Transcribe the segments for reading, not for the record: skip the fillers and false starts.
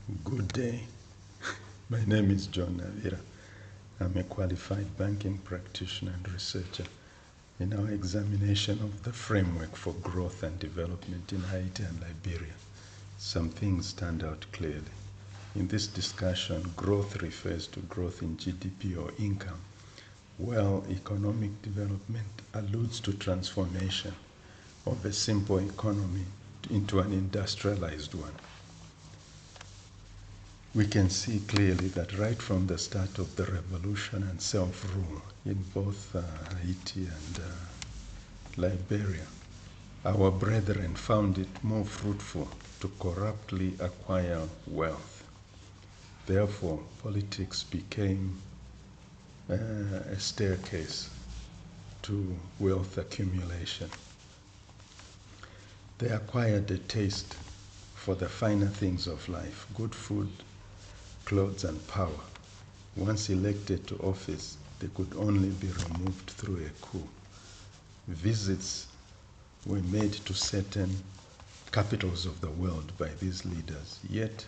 Good day. My name is John Navira. I'm a qualified banking practitioner and researcher. In our examination of the framework for growth and development in Haiti and Liberia, some things stand out clearly. In this discussion, growth refers to growth in GDP or income, while economic development alludes to transformation of a simple economy into an industrialized one. We can see clearly that right from the start of the revolution and self-rule in both Haiti and Liberia, our brethren found it more fruitful to corruptly acquire wealth. Therefore, politics became a staircase to wealth accumulation. They acquired a taste for the finer things of life, good food, clothes, and power. Once elected to office, they could only be removed through a coup. Visits were made to certain capitals of the world by these leaders, yet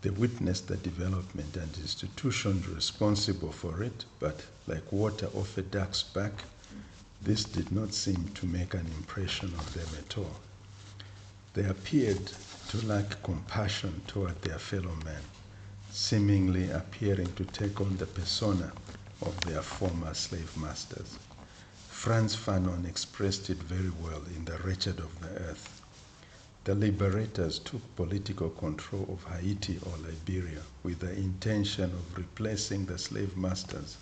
they witnessed the development and institutions responsible for it, but like water off a duck's back, this did not seem to make an impression on them at all. They appeared to lack compassion toward their fellow men, seemingly appearing to take on the persona of their former slave masters. Frantz Fanon expressed it very well in The Wretched of the Earth. The liberators took political control of Haiti or Liberia with the intention of replacing the slave masters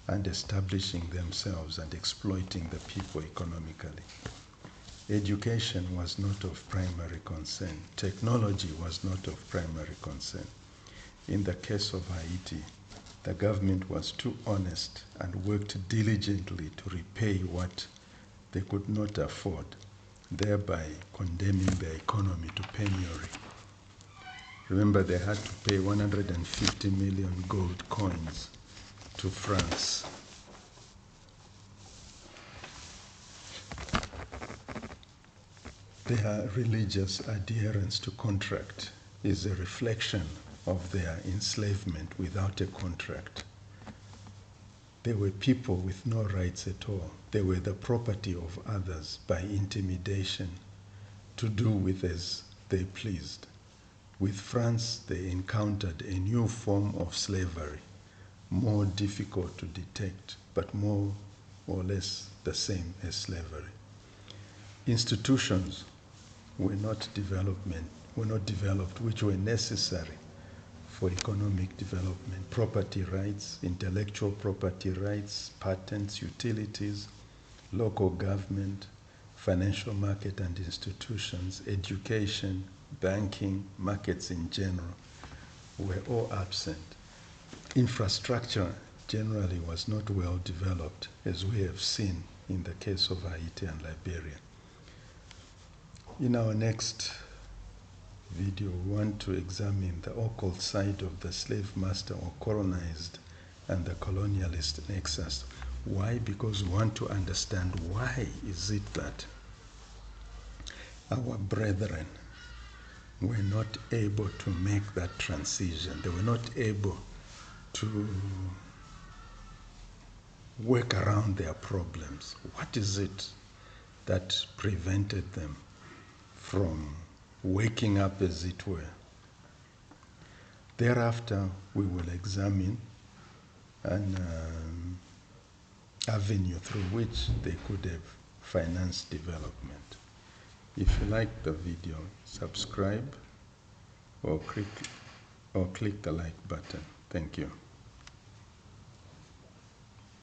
and establishing themselves and exploiting the people economically. Education was not of primary concern. Technology was not of primary concern. In the case of Haiti, the government was too honest and worked diligently to repay what they could not afford, thereby condemning the economy to penury. Remember, they had to pay 150 million gold coins to France. Their religious adherence to contract is a reflection of their enslavement without a contract. They were people with no rights at all. They were the property of others by intimidation, to do with as they pleased. With France, they encountered a new form of slavery, more difficult to detect, but more or less the same as slavery. Institutions were not developed, which were necessary for economic development. Property rights, intellectual property rights, patents, utilities, local government, financial market and institutions, education, banking, markets in general were all absent. Infrastructure generally was not well developed, as we have seen in the case of Haiti and Liberia. In our next video, we want to examine the occult side of the slave master or colonized and the colonialist nexus. Why? Because we want to understand why is it that our brethren were not able to make that transition. They were not able to work around their problems. What is it that prevented them from waking up, as it were? Thereafter, we will examine an avenue through which they could have financed development. If you like the video, subscribe or click the like button. Thank you.